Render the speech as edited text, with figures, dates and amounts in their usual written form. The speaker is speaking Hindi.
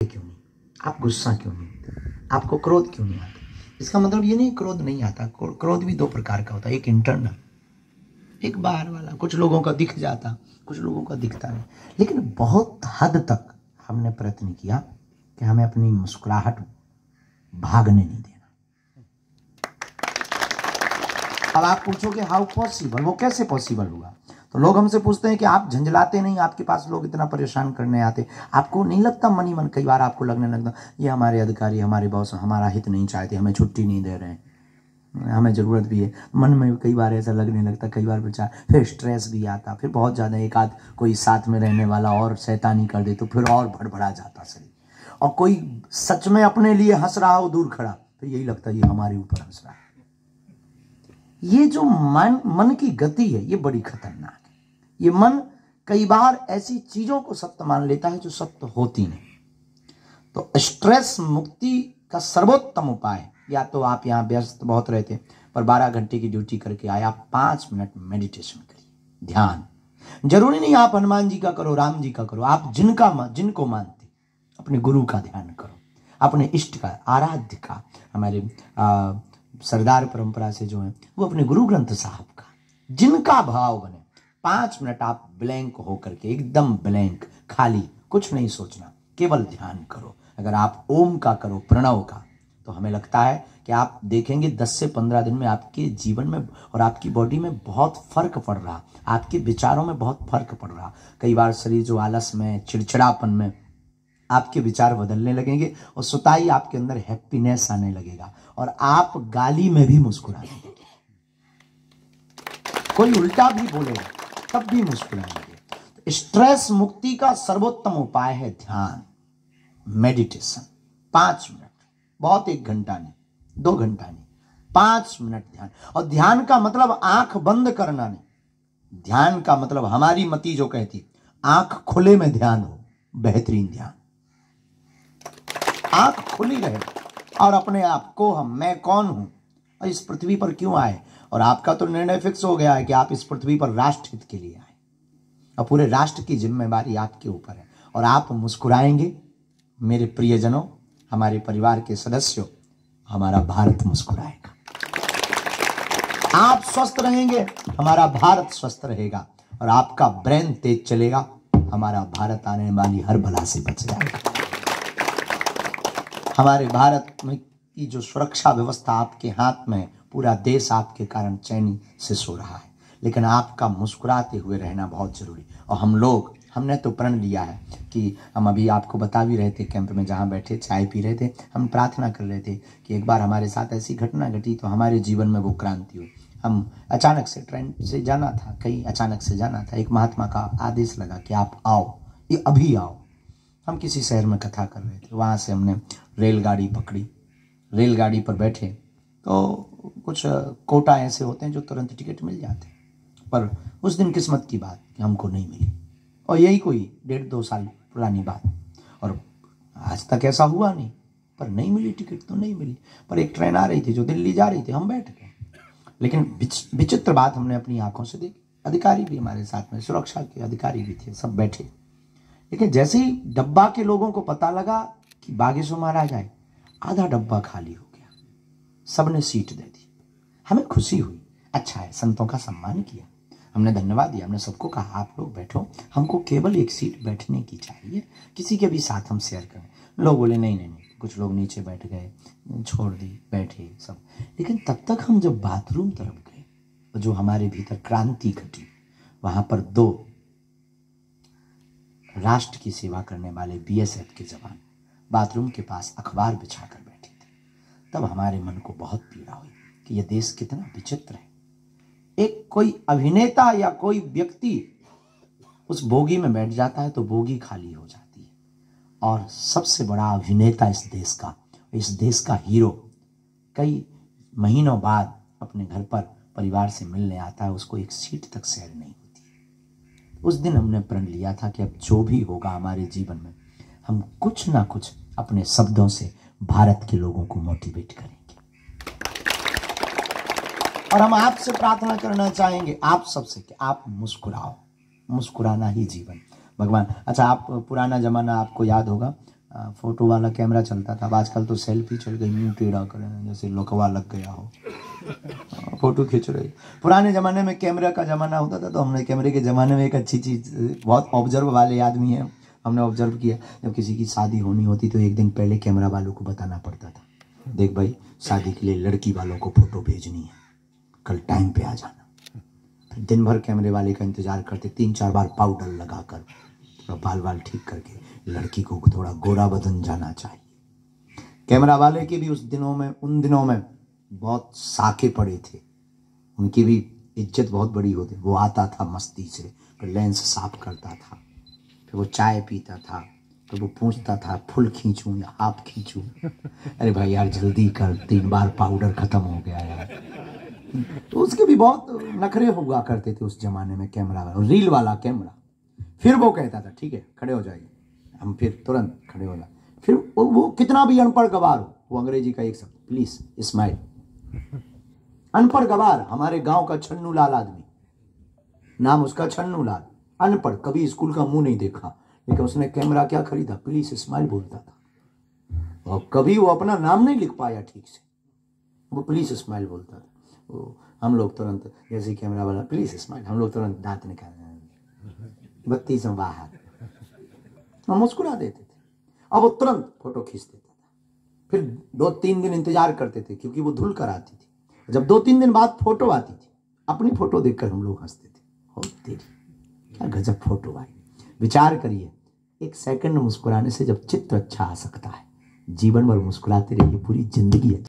क्यों नहीं, आप गुस्सा क्यों नहीं होते, आपको क्रोध क्यों नहीं आता? इसका मतलब ये नहीं क्रोध नहीं आता, क्रोध भी दो प्रकार का होता है, एक इंटरनल, एक बाहर वाला। कुछ लोगों का दिख जाता, कुछ लोगों का दिखता नहीं। लेकिन बहुत हद तक हमने प्रयत्न किया कि हमें अपनी मुस्कुराहट भागने नहीं देना। अब आप पूछोगे हाउ पॉसिबल, वो कैसे पॉसिबल हुआ? तो लोग हमसे पूछते हैं कि आप झंझलाते नहीं, आपके पास लोग इतना परेशान करने आते, आपको नहीं लगता मन ही मन कई बार आपको लगने लगता ये हमारे अधिकारी, हमारे बॉस हमारा हित नहीं चाहते, हमें छुट्टी नहीं दे रहे हैं, हमें ज़रूरत भी है? मन में कई बार ऐसा लगने लगता, कई बार विचार, फिर स्ट्रेस भी आता, फिर बहुत ज़्यादा एक आध कोई साथ में रहने वाला और शैतानी कर दे तो फिर और भड़बड़ा जाता शरीर। और कोई सच में अपने लिए हंस रहा हो दूर खड़ा, फिर यही लगता है ये हमारे ऊपर हंस रहा है। ये जो मन की गति है ये बड़ी खतरनाक है। ये मन कई बार ऐसी चीजों को सत्य मान लेता है जो सत्य होती नहीं। तो स्ट्रेस मुक्ति का सर्वोत्तम उपाय, या तो आप यहाँ व्यस्त बहुत रहते पर 12 घंटे की ड्यूटी करके आए, आप 5 मिनट मेडिटेशन करिए, ध्यान। जरूरी नहीं आप हनुमान जी का करो, राम जी का करो, आप जिनको मानते अपने गुरु का ध्यान करो, अपने इष्ट का, आराध्य का। हमारे सरदार परंपरा से जो है वो अपने गुरु ग्रंथ साहब का, जिनका भाव बने। 5 मिनट आप ब्लैंक होकर के, एकदम ब्लैंक, खाली, कुछ नहीं सोचना, केवल ध्यान करो। अगर आप ओम का करो, प्रणव का, तो हमें लगता है कि आप देखेंगे 10 से 15 दिन में आपके जीवन में और आपकी बॉडी में बहुत फर्क पड़ रहा, आपके विचारों में बहुत फर्क पड़ रहा। कई बार शरीर जो आलस में, चिड़चिड़ापन में, आपके विचार बदलने लगेंगे और सुताई आपके अंदर हैप्पीनेस आने लगेगा और आप गाली में भी मुस्कुराने लगेंगे। कोई उल्टा भी बोलेगा तब भी मुस्कुराएंगे। स्ट्रेस मुक्ति का सर्वोत्तम उपाय है ध्यान, मेडिटेशन। 5 मिनट, बहुत 1 घंटा नहीं, 2 घंटा नहीं, 5 मिनट ध्यान। और ध्यान का मतलब आंख बंद करना नहीं। ध्यान का मतलब हमारी मति जो कहती आंख खुले में ध्यान हो, बेहतरीन ध्यान। आंख खुली रहे और अपने आप को, मैं कौन हूं और इस पृथ्वी पर क्यों आए। और आपका तो निर्णय फिक्स हो गया है कि आप इस पृथ्वी पर राष्ट्र हित के लिए आए और पूरे राष्ट्र की जिम्मेवारी आपके ऊपर है। और आप मुस्कुराएंगे, मेरे प्रियजनों, हमारे परिवार के सदस्यों, हमारा भारत मुस्कुराएगा। आप स्वस्थ रहेंगे, हमारा भारत स्वस्थ रहेगा। और आपका ब्रेन तेज चलेगा, हमारा भारत आने वाली हर बला से बच जाएगा। हमारे भारत में की जो सुरक्षा व्यवस्था आपके हाथ में, पूरा देश आपके कारण चैनी से सो रहा है। लेकिन आपका मुस्कुराते हुए रहना बहुत जरूरी। और हमने तो प्रण लिया है कि हम अभी आपको बता भी रहे थे, कैंप में जहाँ बैठे चाय पी रहे थे, हम प्रार्थना कर रहे थे कि एक बार हमारे साथ ऐसी घटना घटी तो हमारे जीवन में वो क्रांति हुई। हम अचानक से ट्रेन से जाना था, कहीं अचानक से जाना था, एक महात्मा का आदेश लगा कि आप आओ, ये अभी आओ। हम किसी शहर में कथा कर रहे थे, वहाँ से हमने रेलगाड़ी पकड़ी, रेलगाड़ी पर बैठे तो कुछ कोटा ऐसे होते हैं जो तुरंत टिकट मिल जाते हैं, पर उस दिन किस्मत की बात कि हमको नहीं मिली। और यही कोई 1.5-2 साल पुरानी बात, और आज तक ऐसा हुआ नहीं, पर नहीं मिली टिकट तो नहीं मिली। पर एक ट्रेन आ रही थी जो दिल्ली जा रही थी, हम बैठ गए। लेकिन विचित्र बात हमने अपनी आंखों से देखी, अधिकारी भी हमारे साथ में, सुरक्षा के अधिकारी भी थे, सब बैठे। लेकिन जैसे ही डब्बा के लोगों को पता लगा कि बागेश्वर महाराज आए, आधा डब्बा खाली हो गया, सबने सीट दे दी। हमें खुशी हुई, अच्छा है, संतों का सम्मान किया, हमने धन्यवाद दिया, हमने सबको कहा आप लोग बैठो, हमको केवल एक सीट बैठने की चाहिए, किसी के भी साथ हम शेयर करें। लोग बोले नहीं नहीं नहीं, कुछ लोग नीचे बैठ गए, छोड़ दी, बैठे सब। लेकिन तब तक हम जब बाथरूम तरफ गए तो जो हमारे भीतर क्रांति घटी, वहां पर 2 राष्ट्र की सेवा करने वाले BSF के जवान बाथरूम के पास अखबार बिछाकर बैठे थे। तब हमारे मन को बहुत पीड़ा हुई कि यह देश कितना विचित्र है। एक कोई अभिनेता या कोई व्यक्ति उस बोगी में बैठ जाता है तो बोगी खाली हो जाती है, और सबसे बड़ा अभिनेता इस देश का हीरो कई महीनों बाद अपने घर पर परिवार से मिलने आता है, उसको एक सीट तक शेयर नहीं होती। उस दिन हमने प्रण लिया था कि अब जो भी होगा हमारे जीवन में, हम कुछ ना कुछ अपने शब्दों से भारत के लोगों को मोटिवेट करेंगे। और हम आपसे प्रार्थना करना चाहेंगे, आप सबसे, कि आप मुस्कुराओ, मुस्कुराना ही जीवन। भगवान, अच्छा आप पुराना जमाना आपको याद होगा, फोटो वाला कैमरा चलता था। अब आजकल तो सेल्फी चल गई, मुंह टेढ़ा करें जैसे लोकवा लग गया हो, फोटो खींच रही। पुराने ज़माने में कैमरा का ज़माना होता था, तो हमने कैमरे के ज़माने में एक अच्छी चीज़, बहुत ऑब्जर्व वाले आदमी हैं, हमने ऑब्जर्व किया, जब किसी की शादी होनी होती तो एक दिन पहले कैमरा वालों को बताना पड़ता था, देख भाई शादी के लिए लड़की वालों को फोटो भेजनी है, कल टाइम पे आ जाना। फिर दिन भर कैमरे वाले का इंतजार करते, 3-4 बार पाउडर लगाकर थोड़ा बाल वाल ठीक करके लड़की को थोड़ा गोरा बदन जाना चाहिए। कैमरा वाले के भी उन दिनों में बहुत साके पड़े थे, उनकी भी इज्जत बहुत बड़ी होती। वो आता था मस्ती से, फिर लेंस साफ करता था, फिर वो चाय पीता था, तो वो पूछता था फुल खींचूं या हाफ खींचूं। अरे भाई यार जल्दी कर, 3 बार पाउडर खत्म हो गया यार। तो उसके भी बहुत नखरे हुआ करते थे उस जमाने में कैमरा वाला, रील वाला कैमरा। फिर वो कहता था ठीक है खड़े हो जाइए, हम फिर तुरंत खड़े हो जाए। फिर वो कितना भी अनपढ़ गवार हो, वो अंग्रेजी का एक शब्द, प्लीज स्माइल। अनपढ़ गवार, हमारे गांव का छन्नू लाल आदमी, नाम उसका छन्नू लाल, अनपढ़, कभी स्कूल का मुंह नहीं देखा, लेकिन उसने कैमरा क्या खरीदा, प्लीज स्माइल बोलता था। और कभी वो अपना नाम नहीं लिख पाया ठीक से, वो प्लीज स्माइल बोलता था। वो हम लोग तुरंत, जैसे कैमरा वाला प्लीज स्माइल, हम लोग तुरंत दांत निकाल, बत्ती से बाहर, हम मुस्कुरा देते थे। अब वो तुरंत फोटो खींच देता था। फिर 2-3 दिन इंतजार करते थे, क्योंकि वो धुल कर आती थी। जब 2-3 दिन बाद फोटो आती थी, अपनी फोटो देखकर हम लोग हंसते थे, हो तेरी क्या गजब फोटो आई। विचार करिए, 1 सेकंड मुस्कुराने से जब चित्र अच्छा आ सकता है, जीवन भर मुस्कुराते रहिए, पूरी जिंदगी अच्छी।